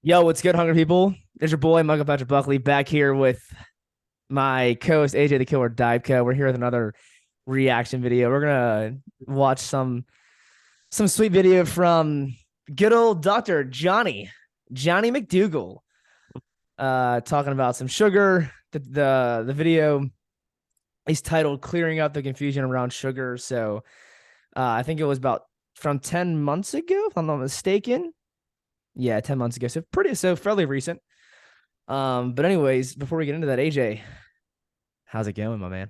Yo, what's good, hungry people? There's your boy, Michael Patrick Buckley, back here with my co-host AJ the Killer Diveco. We're here with another reaction video. We're gonna watch some sweet video from good old Dr. Johnny McDougall, talking about some sugar. The video is titled "Clearing Up the Confusion Around Sugar." So I think it was about from 10 months ago, if I'm not mistaken. Yeah, 10 months ago. So fairly recent. But anyways, before we get into that, AJ, how's it going, my man?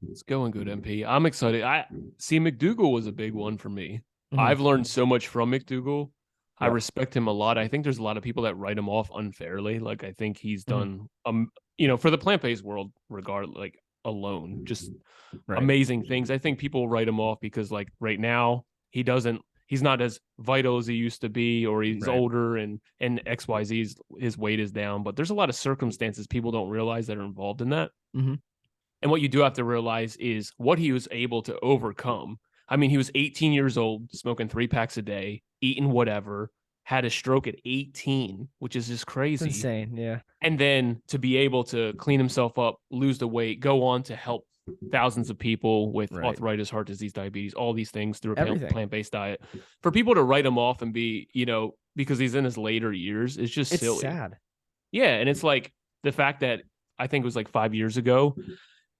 It's going good, MP. I'm excited. I see McDougall was a big one for me. Mhm. I've learned so much from McDougall. I Yep. respect him a lot. I think there's a lot of people that write him off unfairly. Like I think he's Mhm. done for the plant-based world like alone, just Right. amazing things. I think people write him off because like right now he's not as vital as he used to be, or he's Right. older and XYZ's his weight is down, but there's a lot of circumstances people don't realize that are involved in that. Mm-hmm. And what you do have to realize is what he was able to overcome. I mean, he was 18 years old, smoking 3 packs a day, eating whatever, had a stroke at 18, which is just It's crazy. insane. Yeah. And then to be able to clean himself up, lose the weight, go on to help thousands of people with Right. arthritis, heart disease, diabetes, all these things through a Everything. plant-based diet. For people to write him off and be, because he's in his later years, is just It's silly. sad. Yeah. And it's like the fact that I think it was like 5 years ago,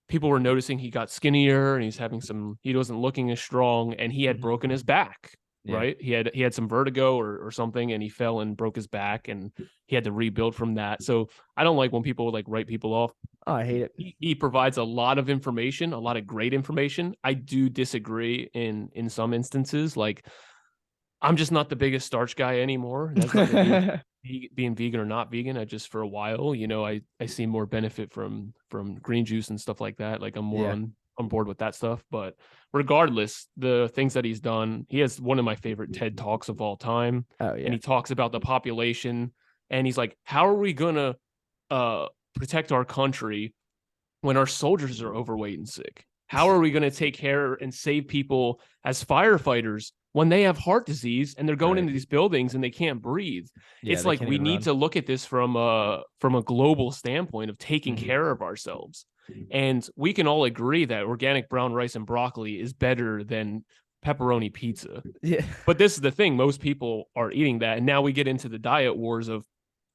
people were noticing he got skinnier and he wasn't looking as strong, and he had broken his back. Yeah. Right. He had some vertigo or something, and he fell and broke his back, and he had to rebuild from that. So I don't like when people like write people off. Oh, I hate it. He provides a lot of information, a lot of great information. I do disagree in some instances. Like I'm just not the biggest starch guy anymore. That's not being vegan or not vegan. I just for a while, I see more benefit from green juice and stuff like that. Like I'm more Yeah. on board with that stuff. But regardless, the things that he's done, he has one of my favorite TED Talks of all time. Oh, And yeah. he talks about the population, and he's like, how are we gonna protect our country when our soldiers are overweight and sick? How are we going to take care and save people as firefighters when they have heart disease and they're going Right. into these buildings and they can't breathe? Yeah. It's They like can't we even need run. to look at this from a global standpoint of taking Mhm. care of ourselves. And we can all agree that organic brown rice and broccoli is better than pepperoni pizza. Yeah. But this is the thing, most people are eating that, and now we get into the diet wars of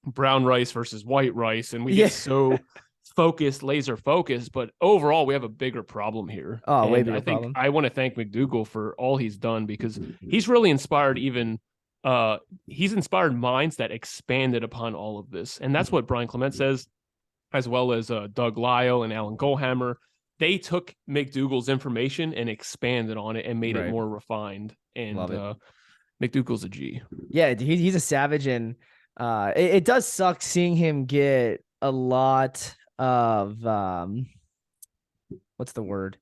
brown rice versus white rice, and we Yeah. get so laser focused, but overall we have a bigger problem here. Oh, way And bigger I think problem. I want to thank McDougall for all he's done, because he's really inspired he's inspired minds that expanded upon all of this. And that's what Brian Clement says, as well as Doug Lyle and Alan Goldhammer. They took McDougall's information and expanded on it and made it Right. more refined. And Love it. McDougall's a G. Yeah. He's a savage, and it does suck seeing him get a lot of what's the word?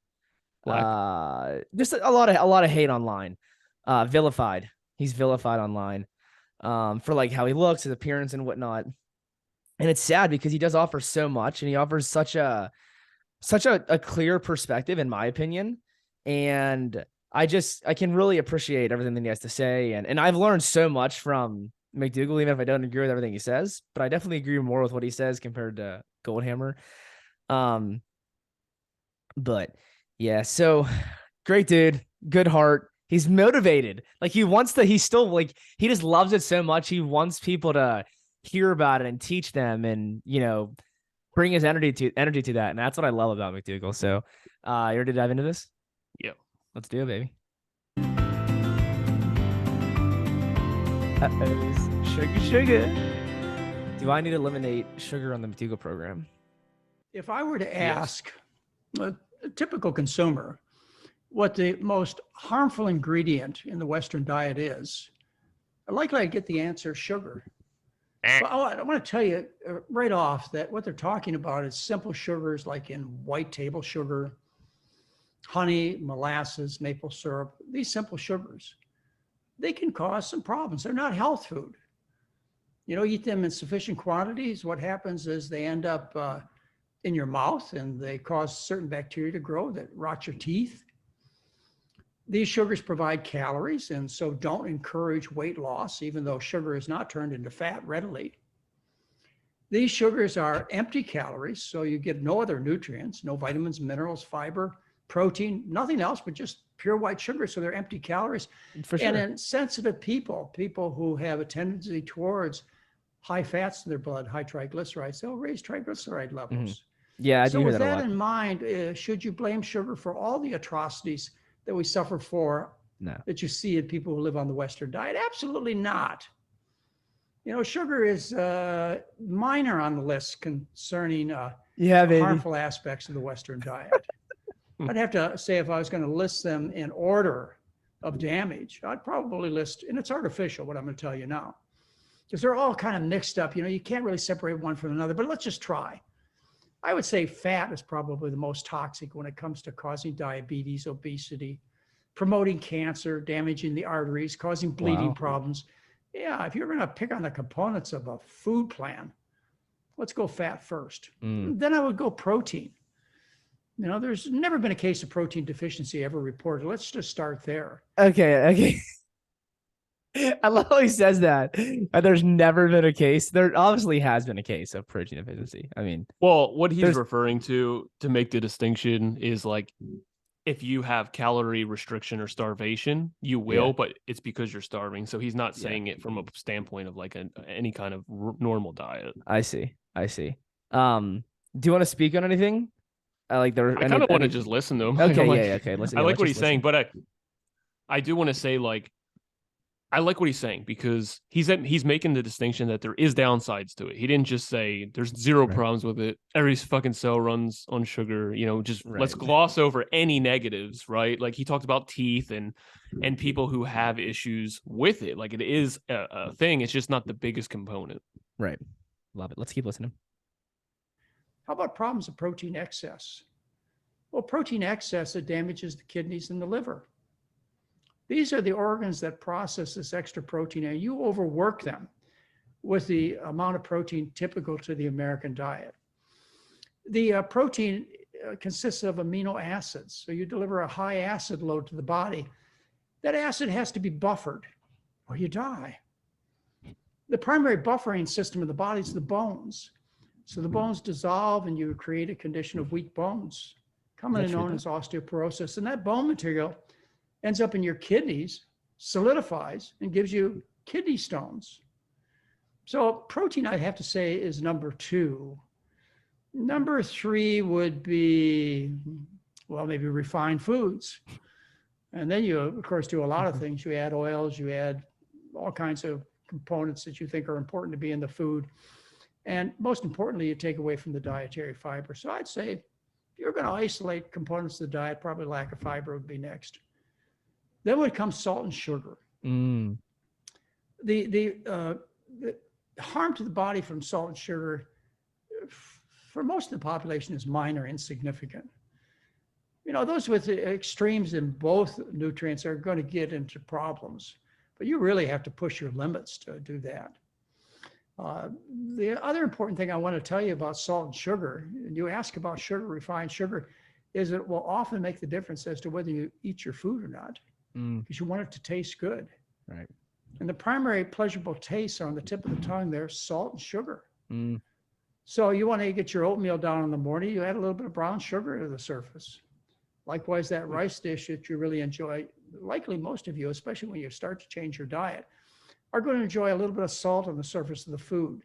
Black. Just a lot of hate online. Vilified. He's vilified online. For like how he looks, his appearance and whatnot. And it's sad because he does offer so much, and he offers such a clear perspective, in my opinion. And I can really appreciate everything that he has to say. And I've learned so much from McDougall, even if I don't agree with everything he says, but I definitely agree more with what he says compared to Goldhammer. Um, but yeah, so great dude, good heart. He's motivated. Like he's still like, he just loves it so much. He wants people to hear about it and teach them, and, bring his energy to that. And that's what I love about McDougall. So, you ready to dive into this? Yeah. Let's do it, baby. Uh-oh. Sugar. Do I need to eliminate sugar on the McDougall program? If I were to ask a typical consumer what the most harmful ingredient in the Western diet is, likely I'd get the answer sugar. But I want to tell you right off that what they're talking about is simple sugars like in white table sugar, honey, molasses, maple syrup. These simple sugars, they can cause some problems. They're not health food. Eat them in sufficient quantities. What happens is they end up in your mouth, and they cause certain bacteria to grow that rot your teeth. These sugars provide calories and so don't encourage weight loss, even though sugar is not turned into fat readily. These sugars are empty calories, so you get no other nutrients, no vitamins, minerals, fiber, protein, nothing else but just pure white sugar. So they're empty calories. For sure. And in sensitive people, people who have a tendency towards high fats in their blood, high triglycerides, they'll raise triglyceride levels. Yeah, I do So hear with that a that lot. in mind, should you blame sugar for all the atrocities that we suffer for No. that you see in people who live on the Western diet? Absolutely not. You know, sugar is minor on the list concerning Yeah, baby. harmful aspects of the Western diet. I'd have to say if I was going to list them in order of damage, I'd probably list, and it's artificial what I'm going to tell you now, because they're all kind of mixed up. You know, you can't really separate one from another, but let's just try. I would say fat is probably the most toxic when it comes to causing diabetes, obesity, promoting cancer, damaging the arteries, causing bleeding problems. Yeah, if you're going to pick on the components of a food plan, let's go fat first. Then I would go protein. You know, there's never been a case of protein deficiency ever reported. Let's just start there. Okay. I love how he says that. There's never been a case. There obviously has been a case of protein deficiency. I mean, well, what he's referring to make the distinction is like, if you have calorie restriction or starvation, you will, but it's because you're starving. So he's not saying it from a standpoint of like any kind of normal diet. I see. Do you want to speak on anything? I kind of want to just listen to him. Okay, like, okay. Listen. I like what he's saying, but I do want to say, like, I like what he's saying because he's making the distinction that there is downsides to it. He didn't just say there's zero problems with it. Every fucking cell runs on sugar. You know, just let's gloss over any negatives, right? Like he talked about teeth and people who have issues with it. Like it is a thing. It's just not the biggest component. Right. Love it. Let's keep listening. How about problems of protein excess? Well, protein excess, it damages the kidneys and the liver. These are the organs that process this extra protein, and you overwork them with the amount of protein typical to the American diet. The protein consists of amino acids, so you deliver a high acid load to the body. That acid has to be buffered or you die. The primary buffering system of the body is the bones. So the bones dissolve and you create a condition of weak bones, commonly known as osteoporosis. And that bone material ends up in your kidneys, solidifies, and gives you kidney stones. So protein, I'd have to say, is number 2. Number 3 would be, well, maybe refined foods. And then you, of course, do a lot of things. You add oils, you add all kinds of components that you think are important to be in the food. And most importantly, you take away from the dietary fiber. So I'd say if you're going to isolate components of the diet, probably lack of fiber would be next. Then would come salt and sugar. The harm to the body from salt and sugar, for most of the population, is minor, insignificant. You know, those with extremes in both nutrients are going to get into problems, but you really have to push your limits to do that. The other important thing I want to tell you about salt and sugar, and you ask about sugar, refined sugar, is it will often make the difference as to whether you eat your food or not, because you want it to taste good. Right. And the primary pleasurable tastes are on the tip of the tongue. They're salt and sugar. So you want to get your oatmeal down in the morning, you add a little bit of brown sugar to the surface. Likewise, that rice dish that you really enjoy, likely most of you, especially when you start to change your diet, are going to enjoy a little bit of salt on the surface of the food.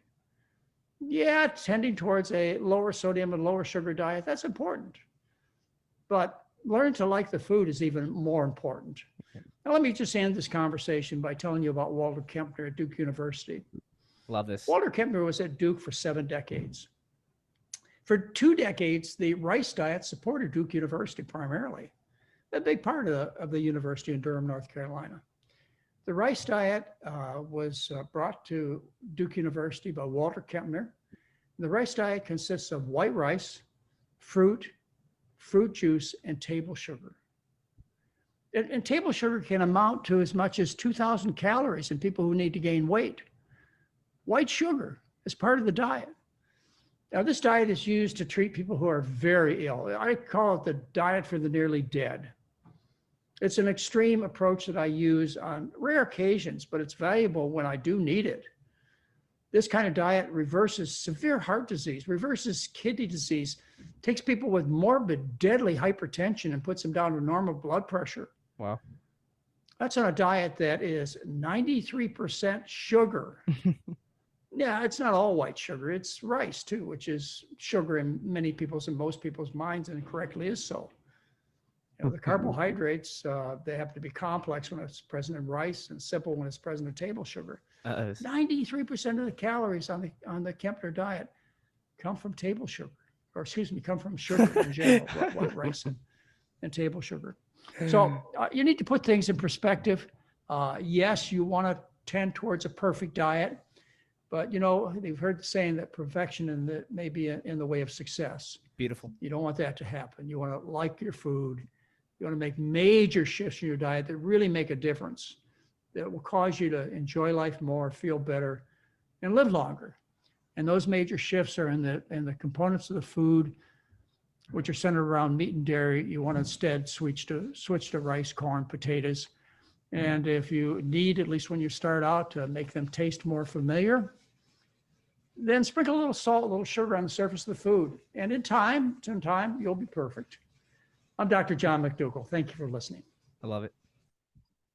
Yeah, tending towards a lower sodium and lower sugar diet, that's important. But learn to like the food is even more important. Now, let me just end this conversation by telling you about Walter Kempner at Duke University. Love this. Walter Kempner was at Duke for 7 decades. For 2 decades, the rice diet supported Duke University primarily, a big part of the university in Durham, North Carolina. The rice diet was brought to Duke University by Walter Kempner. The rice diet consists of white rice, fruit juice, and table sugar. And table sugar can amount to as much as 2,000 calories in people who need to gain weight. White sugar is part of the diet. Now, this diet is used to treat people who are very ill. I call it the diet for the nearly dead. It's an extreme approach that I use on rare occasions, but it's valuable when I do need it. This kind of diet reverses severe heart disease, reverses kidney disease, takes people with morbid, deadly hypertension and puts them down to normal blood pressure. Wow. That's on a diet that is 93% sugar. Yeah, it's not all white sugar. It's rice too, which is sugar in many people's and most people's minds, and correctly is so. You know, the carbohydrates, they have to be complex when it's present in rice and simple when it's present in table sugar. 93% of the calories on the Kempner diet come from table sugar, or excuse me, come from sugar in general, white rice and table sugar. So you need to put things in perspective. Yes, you want to tend towards a perfect diet, but you know, they've heard the saying that perfection may be in the way of success. Beautiful. You don't want that to happen. You want to like your food. You want to make major shifts in your diet that really make a difference, that will cause you to enjoy life more, feel better, and live longer. And those major shifts are in the components of the food, which are centered around meat and dairy. You want to instead switch to rice, corn, potatoes. And if you need, at least when you start out, to make them taste more familiar, then sprinkle a little salt, a little sugar on the surface of the food. And in time, you'll be perfect. I'm Dr. John McDougall. Thank you for listening. I love it.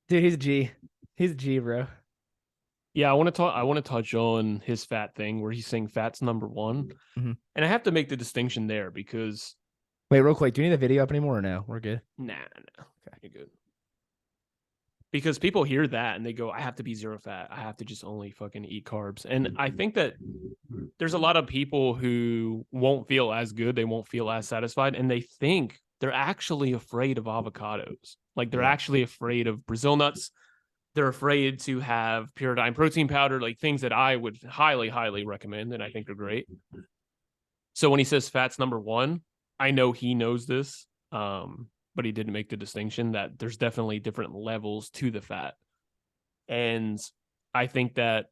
Dude, he's a G. He's a G, bro. Yeah, I want to touch on his fat thing where he's saying fat's number one. Mm-hmm. And I have to make the distinction there because... Wait, real quick. Do you need the video up anymore or no? We're good. Nah. Okay, you're good. Because people hear that and they go, I have to be zero fat. I have to just only fucking eat carbs. And I think that there's a lot of people who won't feel as good. They won't feel as satisfied. And they think they're actually afraid of avocados. Like they're actually afraid of Brazil nuts. They're afraid to have Pyridine protein powder, like things that I would highly, highly recommend. And I think are great. So when he says fat's number one, I know he knows this. But he didn't make the distinction that there's definitely different levels to the fat. And I think that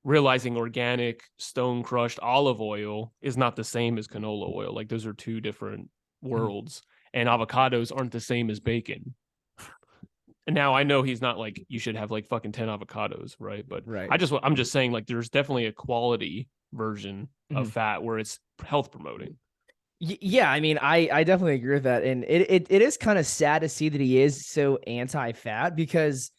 realizing organic stone crushed olive oil is not the same as canola oil. Like those are two different worlds. And avocados aren't the same as bacon. And now I know he's not like, you should have like fucking 10 avocados, right? But I'm just saying like there's definitely a quality version of fat where it's health promoting. Yeah, I mean, I definitely agree with that. And it is kind of sad to see that he is so anti-fat, because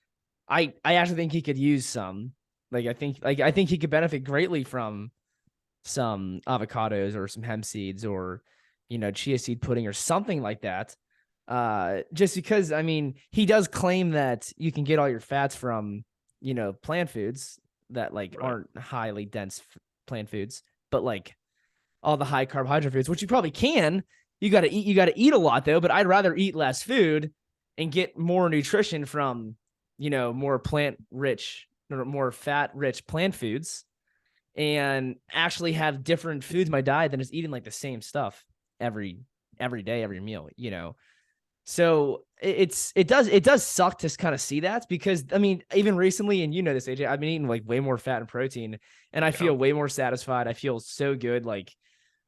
I actually think he could use some. I think he could benefit greatly from some avocados or some hemp seeds or, you know, chia seed pudding or something like that. Just because, I mean, he does claim that you can get all your fats from, you know, plant foods that aren't highly dense plant foods, but like all the high carbohydrate foods, which you probably can. You got to eat a lot though, but I'd rather eat less food and get more nutrition from, you know, more plant rich or more fat rich plant foods, and actually have different foods in my diet than just eating like the same stuff every day, every meal, you know? So it does suck to kind of see that, because I mean, even recently, and you know this, AJ, I've been eating like way more fat and protein, and I feel way more satisfied. I feel so good. Like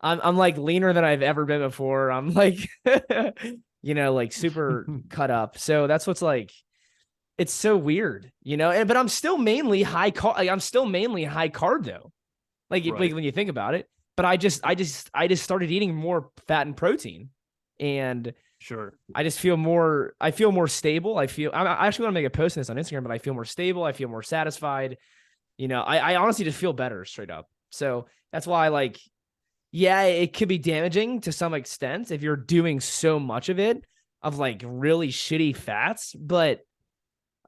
I'm like leaner than I've ever been before. I'm like, you know, like super cut up. So that's what's like, it's so weird, you know, but I'm still mainly high carb. I'm still mainly high carb though. Like when you think about it, but I just started eating more fat and protein, and sure, I feel more stable. I actually want to make a post on this on Instagram, but I feel more stable. I feel more satisfied. You know, I honestly just feel better straight up. So that's why yeah, it could be damaging to some extent if you're doing so much of it, of like really shitty fats. But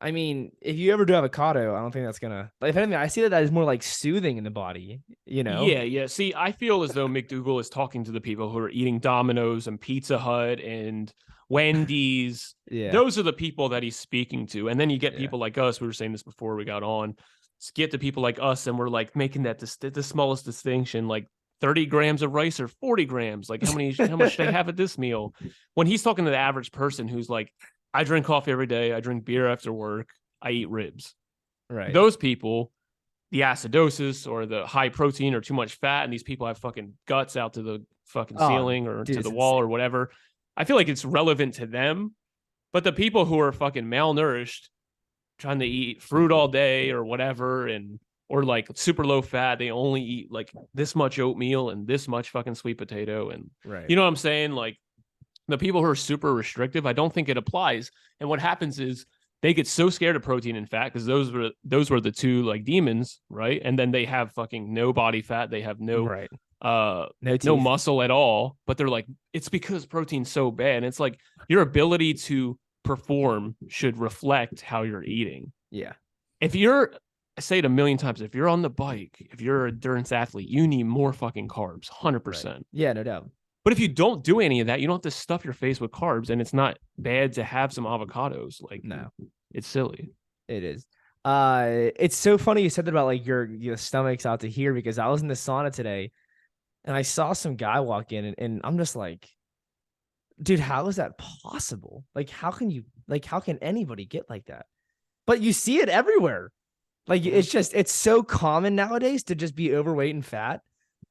I mean, if you ever do avocado, I don't think that's gonna, if anything, I see that is more like soothing in the body, you know? Yeah. See, I feel as though McDougall is talking to the people who are eating Domino's and Pizza Hut and Wendy's. Yeah. Those are the people that he's speaking to. And then you get people like us. We were saying this before we got on. Get to people like us, and we're like making that the smallest distinction, like 30 grams of rice or 40 grams. Like how much should I have at this meal? When he's talking to the average person who's like, I drink coffee every day, I drink beer after work, I eat ribs. Right. Those people, the acidosis or the high protein or too much fat, and these people have fucking guts out to the fucking ceiling or to the wall or whatever. I feel like it's relevant to them, But the people who are fucking malnourished, trying to eat fruit all day or whatever, or like super low fat, they only eat like this much oatmeal and this much fucking sweet potato. And Right. you know what I'm saying? Like the people who are super restrictive, I don't think it applies. And what happens is they get so scared of protein and fat because those were the two like demons, right? And then they have fucking no body fat, they have no Right. no teeth. muscle at all, but they're like, it's because protein's so bad. And it's like your ability to perform should reflect how you're eating. Yeah. If you're, I say it a million times, if you're on the bike, if you're an endurance athlete, you need more fucking carbs, 100%. Right. Yeah, no doubt. But if you don't do any of that, you don't have to stuff your face with carbs, and it's not bad to have some avocados. Like, no, it's silly. It is. It's so funny you said that about like your stomach's out to here, because I was in the sauna today and I saw some guy walk in and I'm just like, dude, how is that possible? Like, how can anybody get like that? But you see it everywhere. Like, it's so common nowadays to just be overweight and fat.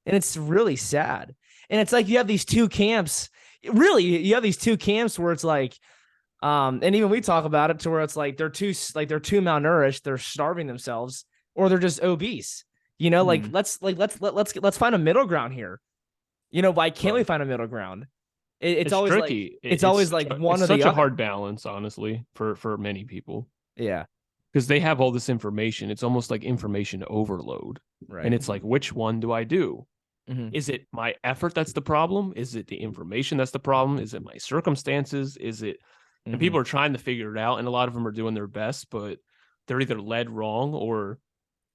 And it's really sad. And it's like, you have these two camps, really, you have these two camps where it's like, and even we talk about it to where it's like, they're too malnourished, they're starving themselves, or they're just obese, like, let's find a middle ground here. Why can't we find a middle ground? It's always tricky. It's always like one or the other. It's such a hard balance, honestly, for many people. Yeah. Because they have all this information. It's almost like information overload. Right. And it's like, which one do I do? Mm-hmm. Is it my effort that's the problem? Is it the information that's the problem? Is it my circumstances? Is it... And people are trying to figure it out, and a lot of them are doing their best, but they're either led wrong, or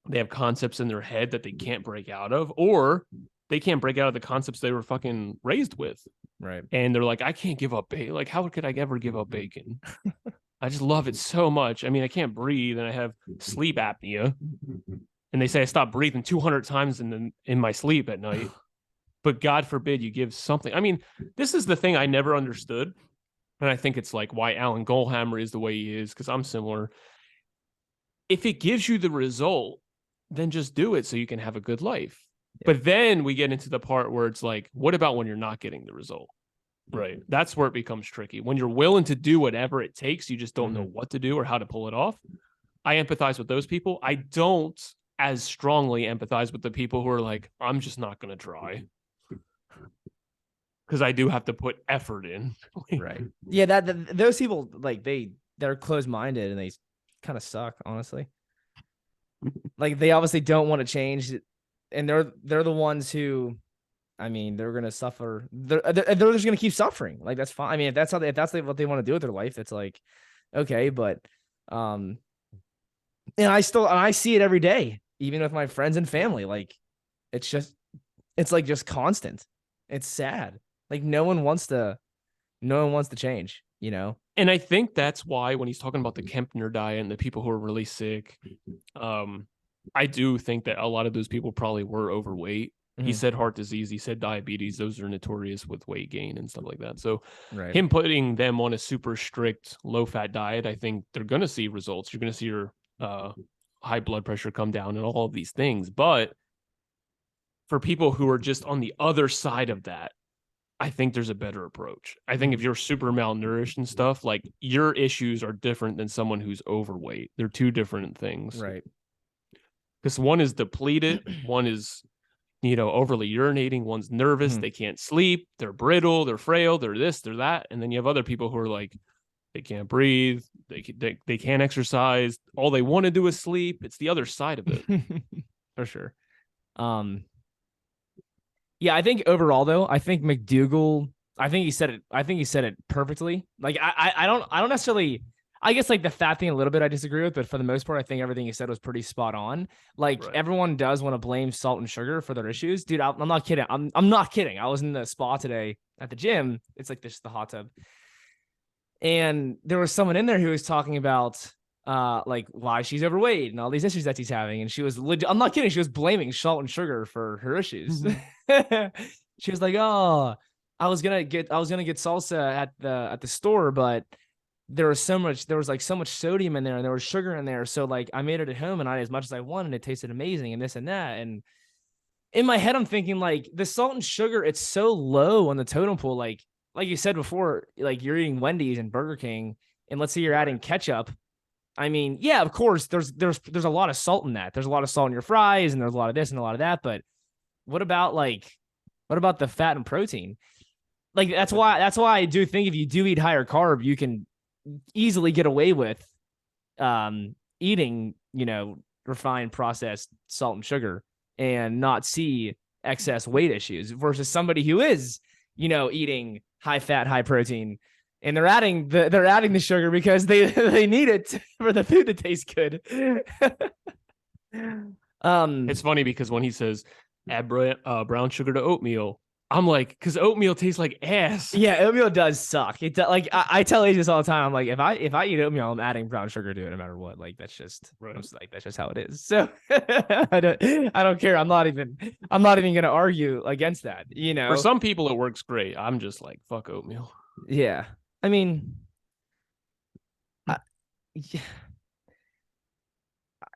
they have concepts in their head that they can't break out of, or they can't break out of the concepts they were fucking raised with. Right. And they're like, I can't give up bacon. Like, how could I ever give up bacon? I just love it so much. I mean, I can't breathe, and I have sleep apnea. And they say I stop breathing 200 times in my sleep at night. But God forbid you give something. I mean, this is the thing I never understood. And I think it's like why Alan Goldhammer is the way he is, because I'm similar. If it gives you the result, then just do it so you can have a good life. Yeah. But then we get into the part where it's like, what about when you're not getting the result? Right. That's where it becomes tricky. When you're willing to do whatever it takes, you just don't know what to do or how to pull it off. I empathize with those people. I don't as strongly empathize with the people who are like, I'm just not going to try. Because I do have to put effort in. Right. Yeah, those people, like, they're closed-minded and they kind of suck, honestly. Like, they obviously don't want to change, and they're the ones who, I mean, they're gonna suffer. They're just gonna keep suffering. Like, that's fine. I mean, if that's what they want to do with their life, it's like, okay. But and I see it every day, even with my friends and family. Like, it's like just constant. It's sad. Like, no one wants to change, And I think that's why when he's talking about the Kempner diet and the people who are really sick, I do think that a lot of those people probably were overweight. He said heart disease, he said diabetes. Those are notorious with weight gain and stuff like that. So him putting them on a super strict low-fat diet, I think they're going to see results. You're going to see your high blood pressure come down and all of these things. But for people who are just on the other side of that, I think there's a better approach. I think if you're super malnourished and stuff, like, your issues are different than someone who's overweight. They're two different things. Right. Because one is depleted, one is, overly urinating, one's nervous, they can't sleep, they're brittle, they're frail, they're this, they're that. And then you have other people who are like, they can't breathe, they can't exercise, all they want to do is sleep. It's the other side of it. For sure. Yeah, I think overall, though, I think McDougall, I think he said it perfectly. Like, I don't necessarily, I guess, like, the fat thing a little bit I disagree with, but for the most part, I think everything he said was pretty spot on. Like, everyone does want to blame salt and sugar for their issues. Dude, I'm not kidding. I'm not kidding. I was in the spa today at the gym. It's like the hot tub. And there was someone in there who was talking about like, why she's overweight and all these issues that she's having. And she was I'm not kidding. She was blaming salt and sugar for her issues. She was like, oh, I was gonna get salsa at the store, but there was so much sodium in there and there was sugar in there. So, like, I made it at home and I ate as much as I wanted and it tasted amazing and this and that. And in my head, I'm thinking, like, the salt and sugar, it's so low on the totem pole. Like you said before, like, you're eating Wendy's and Burger King and let's say you're adding ketchup. I mean, yeah, of course, there's a lot of salt in that. There's a lot of salt in your fries, and there's a lot of this and a lot of that. But what about the fat and protein? Like that's why I do think if you do eat higher carb, you can easily get away with eating, refined, processed salt and sugar and not see excess weight issues versus somebody who is, eating high fat, high protein, and they're adding the sugar because they need it for the food to taste good. It's funny because when he says add brown sugar to oatmeal, I'm like, because oatmeal tastes like ass. Yeah, oatmeal does suck. It like I tell Ages all the time. I'm like, if I eat oatmeal, I'm adding brown sugar to it no matter what. Like that's just Right. that's just how it is. So I don't care. I'm not even gonna argue against that. For some people it works great. I'm just like, fuck oatmeal. Yeah, I mean,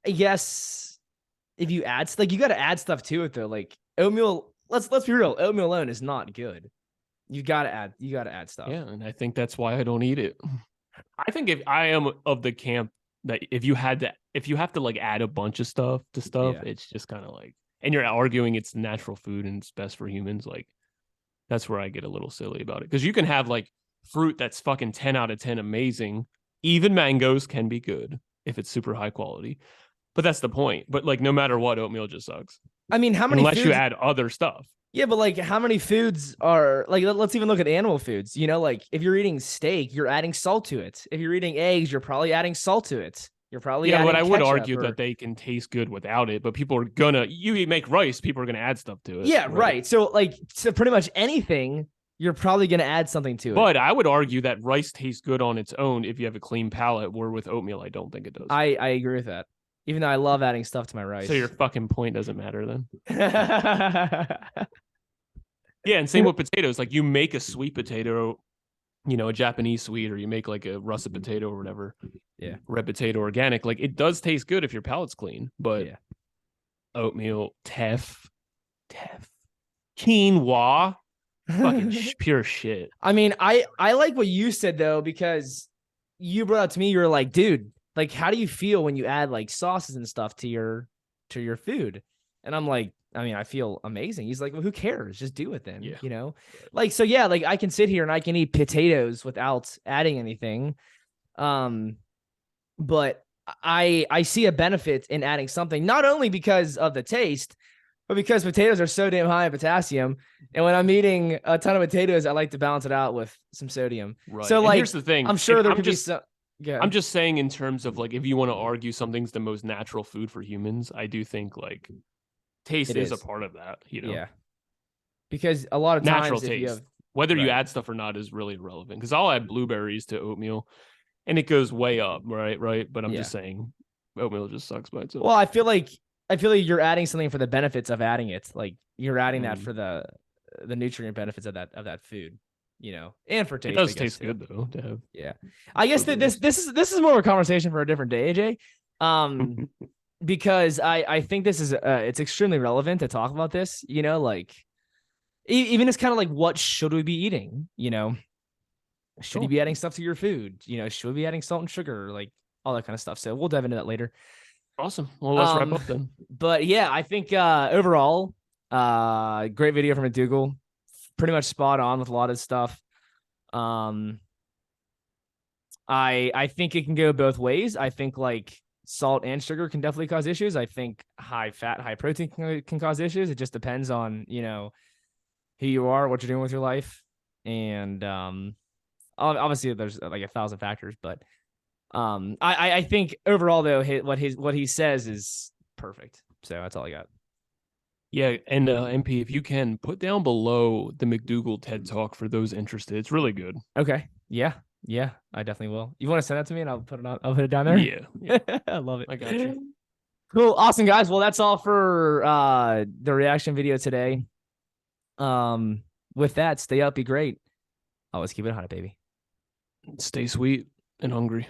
yes, if you add you got to add stuff to it though. Like oatmeal. Let's be real. Oatmeal alone is not good. You gotta add stuff. Yeah, and I think that's why I don't eat it. I think if I am of the camp that if you have to like add a bunch of stuff to stuff, it's just kind of like, and you're arguing it's natural food and it's best for humans, like that's where I get a little silly about it. Because you can have like fruit that's fucking 10 out of 10 amazing. Even mangoes can be good if it's super high quality. But that's the point. But like no matter what, oatmeal just sucks. I mean, how many unless foods... you add other stuff. Yeah, but like how many foods are like, let's even look at animal foods. Like if you're eating steak, you're adding salt to it. If you're eating eggs, you're probably adding salt to it. You're probably adding but I would argue or... that they can taste good without it. But people are gonna make rice, people are gonna add stuff to it. Yeah, right. So pretty much anything, you're probably gonna add something to it. But I would argue that rice tastes good on its own if you have a clean palate, where with oatmeal, I don't think it does. I agree with that. Even though I love adding stuff to my rice. So your fucking point doesn't matter then. Yeah, and same with potatoes. Like you make a sweet potato, a Japanese sweet, or you make like a russet potato or whatever. Yeah. Red potato organic. Like it does taste good if your palate's clean. But oatmeal, teff, quinoa, fucking pure shit. I mean, I like what you said though, because you brought up to me, you were like, dude, like, how do you feel when you add like sauces and stuff to your food? And I'm like, I mean, I feel amazing. He's like, well, who cares? Just do it then, Like, so yeah, like I can sit here and I can eat potatoes without adding anything. But I see a benefit in adding something, not only because of the taste, but because potatoes are so damn high in potassium. And when I'm eating a ton of potatoes, I like to balance it out with some sodium. Right. So and like, here's the thing. I'm sure there could be some... Yeah. I'm just saying in terms of like, if you want to argue something's the most natural food for humans, I do think like taste is a part of that, Yeah. Because a lot of times natural taste, whether you add stuff or not is really irrelevant. Because I'll add blueberries to oatmeal and it goes way up, right? But I'm just saying oatmeal just sucks by itself. Well, I feel like you're adding something for the benefits of adding it. Like you're adding that for the nutrient benefits of that food. And for taste. It does taste good though to have. Yeah, I guess that this is more of a conversation for a different day, AJ. Because I think this is it's extremely relevant to talk about this. Like even it's kind of like, what should we be eating? Should you be adding stuff to your food? Should we be adding salt and sugar? Like all that kind of stuff. So we'll dive into that later. Awesome. Well, let's wrap up then. But yeah, I think overall, great video from McDougall. Pretty much spot on with a lot of stuff. I think it can go both ways. I think like salt and sugar can definitely cause issues. I think high fat, high protein can cause issues. It just depends on, who you are, what you're doing with your life. And obviously there's like 1,000 factors, but I think overall though, what he says is perfect. So that's all I got. Yeah, and MP, if you can put down below the McDougall TED Talk for those interested, it's really good. Okay. Yeah, I definitely will. You want to send that to me and I'll put it down there? Yeah. I love it. I got you. Cool. Awesome, guys. Well, that's all for the reaction video today. With that, stay up, be great. Always keep it 100, baby. Stay sweet and hungry.